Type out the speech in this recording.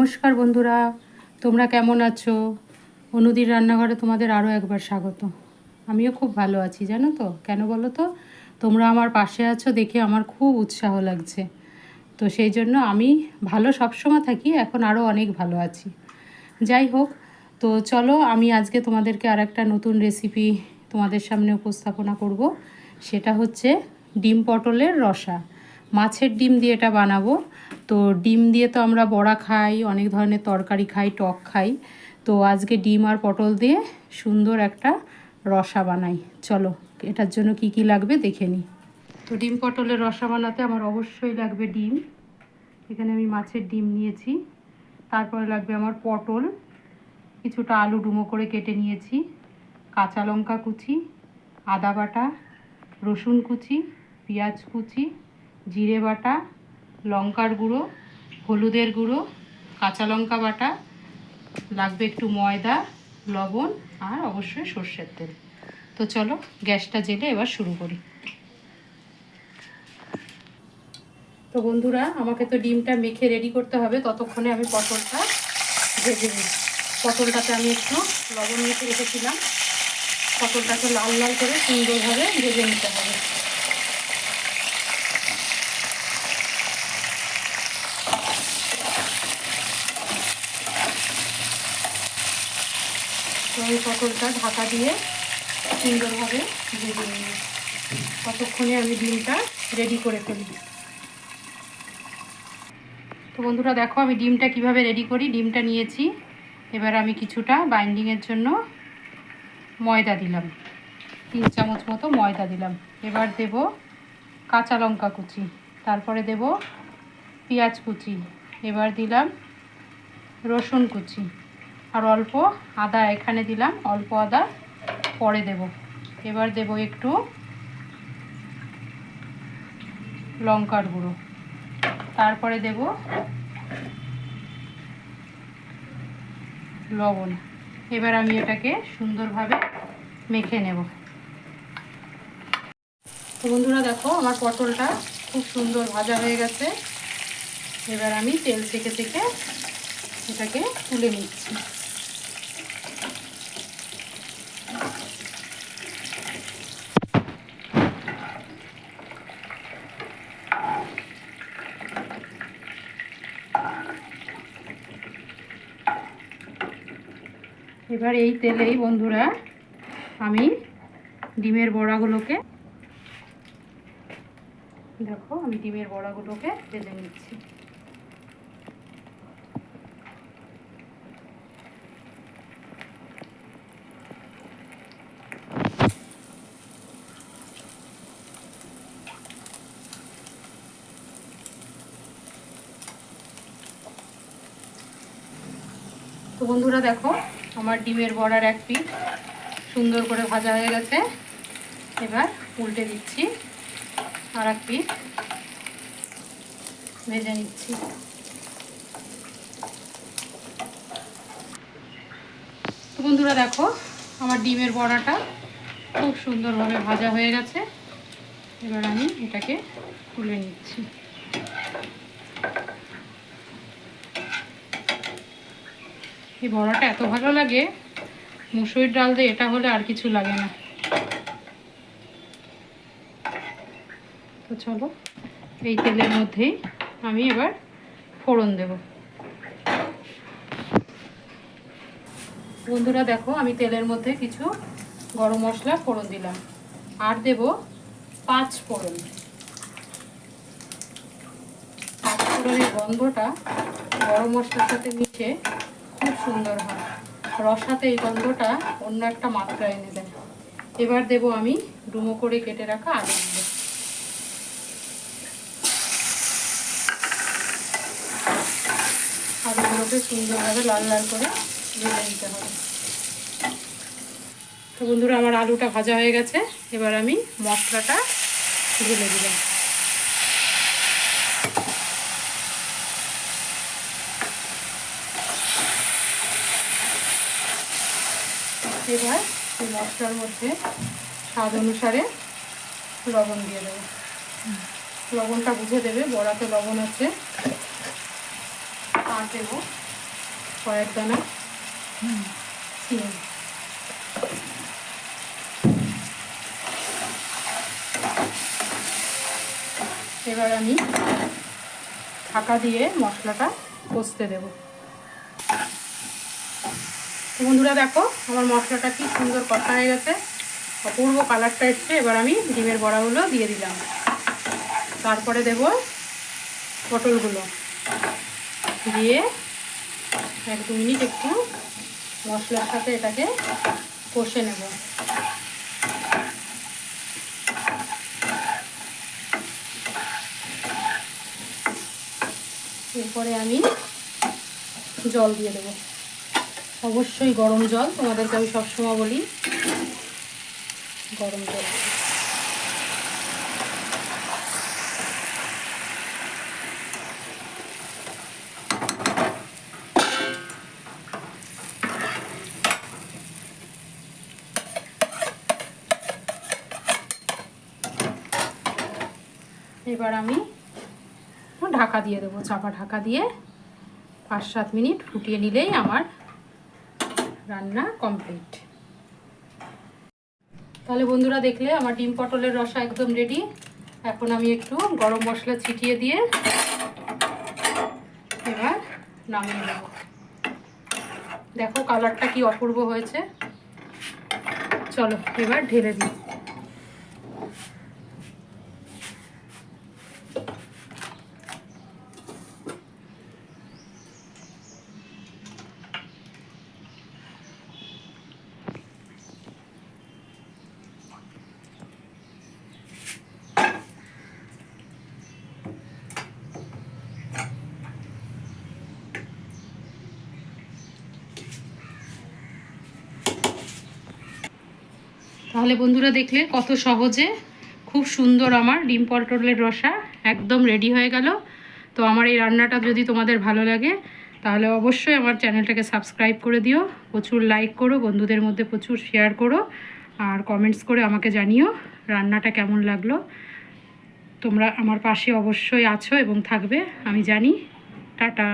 নমস্কার বন্ধুরা, তোমরা কেমন আছো? অনুদির রান্নাঘরে তোমাদের আরও একবার স্বাগত। আমিও খুব ভালো আছি, জানো তো কেন বলো তো? তোমরা আমার পাশে আছো দেখে আমার খুব উৎসাহ লাগছে। তো সেই জন্য আমি ভালো সবসময় থাকি, এখন আরও অনেক ভালো আছি। যাই হোক, তো চলো আমি আজকে তোমাদেরকে আর একটা নতুন রেসিপি তোমাদের সামনে উপস্থাপনা করব। সেটা হচ্ছে ডিম পটলের রসা। মাছের ডিম দিয়ে এটা বানাবো। তো ডিম দিয়ে তো আমরা বড়া খাই, অনেক ধরনের তরকারি খাই, টক খাই। তো আজকে ডিম আর পটল দিয়ে সুন্দর একটা রসা বানাই। চলো এটার জন্য কি কি লাগবে দেখে নিই। তো ডিম পটলের রসা বানাতে আমার অবশ্যই লাগবে ডিম। এখানে আমি মাছের ডিম নিয়েছি। তারপরে লাগবে আমার পটল, কিছুটা আলু ডুমো করে কেটে নিয়েছি, কাঁচা লঙ্কা কুচি, আদা বাটা, রসুন কুচি, পেঁয়াজ কুচি, জিরে বাটা, লঙ্কার গুঁড়ো, হলুদের গুঁড়ো, কাঁচা লঙ্কা বাটা, লাগবে একটু ময়দা, লবণ আর অবশ্যই সর্ষের তেল। তো চলো গ্যাসটা জেলে এবার শুরু করি। তো বন্ধুরা, আমাকে তো ডিমটা মেখে রেডি করতে হবে, ততক্ষণে আমি পটলটা ভেজে নিই। পটলটাতে আমি একটু লবণ মেখে রেখেছিলাম। পটলটাকে লাল লাল করে সুন্দরভাবে ভেজে নিতে হবে। তো এই পটলটা ঢাকা দিয়ে সুন্দরভাবে ভেজে নিই। ততক্ষণে আমি ডিমটা রেডি করে ফেলি। তো বন্ধুরা দেখো, আমি ডিমটা কিভাবে রেডি করি। ডিমটা নিয়েছি, এবার আমি কিছুটা বাইন্ডিংয়ের জন্য ময়দা দিলাম, 3 চামচ মতো ময়দা দিলাম। এবার দেব কাঁচা লঙ্কা কুচি, তারপরে দেব পেঁয়াজ কুচি, এবার দিলাম রসুন কুচি, আর অল্প আদা এখানে দিলাম, অল্প আদা পরে দেব। এবার দেব একটু লঙ্কার গুঁড়ো, তারপরে দেব লবণ। এবার আমি এটাকে সুন্দরভাবে মেখে নেব। তো বন্ধুরা দেখো, আমার পটলটা খুব সুন্দর ভাজা হয়ে গেছে। এবার আমি তেল থেকে এটাকে তুলে নিচ্ছি। এবার এই তেলেই বন্ধুরা আমি ডিমের বড়াগুলোকে ভেজে নিচ্ছি। তো বন্ধুরা দেখো, আমার ডিমের বড়ার এক পিঠ সুন্দর করে ভাজা হয়ে গেছে। এবার উল্টে দিচ্ছি, আর এক পিঠ ভেজে নিচ্ছি। তো বন্ধুরা দেখো, আমার ডিমের বড়াটা খুব সুন্দরভাবে ভাজা হয়ে গেছে। এবার আমি এটাকে তুলে নিচ্ছি। এই বড়াটা এত ভালো লাগে, মুসুরির ডাল দিয়ে এটা হলে আর কিছু লাগে না। তো চলো এই তেলের মধ্যেই আমি এবার ফোড়ন দেব। বন্ধুরা দেখো, আমি তেলের মধ্যে কিছু গরম মশলা ফোড়ন দিলাম, আর দেব 5 ফোড়ন। 5 ফোড়নের গন্ধটা গরম মশলার সাথে মিশে খুব সুন্দর হয়। রসাতে এই গন্ধটা অন্য একটা মাত্রা এনে দেয়। এবার দেব আমি ডুমো করে কেটে রাখা আলুগুলো। আলুগুলোকে সুন্দরভাবে লাল লাল করে ভেজে নিতে হবে। তো বন্ধুরা, আমার আলুটা ভাজা হয়ে গেছে। এবার আমি মশলাটা ঢেলে দিলাম। এবার এই মশলার মধ্যে স্বাদ অনুসারে লবণ দিয়ে দেবো। লবণটা বুঝে দেবে, বড়াতে লবণ আছে। আর দেবো কয়েক দানা চিনি। এবার আমি ঢাকা দিয়ে মশলাটা কষতে দেব। বন্ধুরা দেখো আমার মশলাটা কি সুন্দর কষা হয়ে গেছে, অপূর্ব কালারটা এসছে। এবার আমি ডিমের বড়াগুলো দিয়ে দিলাম, তারপরে দেব পটলগুলো দিয়ে 1-2 মিনিট একটু মশলার সাথে এটাকে কষে নেব। এরপরে আমি জল দিয়ে দেবো, অবশ্যই গরম জল, তোমাদেরকে আমি সবসময় বলি গরম জল। এবার আমি ঢাকা দিয়ে দেবো, চাপা ঢাকা দিয়ে 5-7 মিনিট ফুটিয়ে নিলেই আমার রান্না কমপ্লিট। তাহলে বন্ধুরা দেখলে আমার ডিম পটলের রসা একদম রেডি। এখন আমি একটু গরম মশলা ছিটিয়ে দিয়ে এবার নামিয়ে নেব। দেখো কালারটা কি অপূর্ব হয়েছে। চলো এবার ঢেলে দিই। তাহলে বন্ধুরা দেখলে কত সহজে খুব সুন্দর আমার ডিম পটলের রসা একদম রেডি হয়ে গেল। তো আমার এই রান্নাটা যদি তোমাদের ভালো লাগে তাহলে অবশ্যই আমার চ্যানেলটাকে সাবস্ক্রাইব করে দিও, প্রচুর লাইক করো, বন্ধুদের মধ্যে প্রচুর শেয়ার করো, আর কমেন্টস করে আমাকে জানিও রান্নাটা কেমন লাগলো। তোমরা আমার পাশে অবশ্যই আছো এবং থাকবে আমি জানি। টাটা।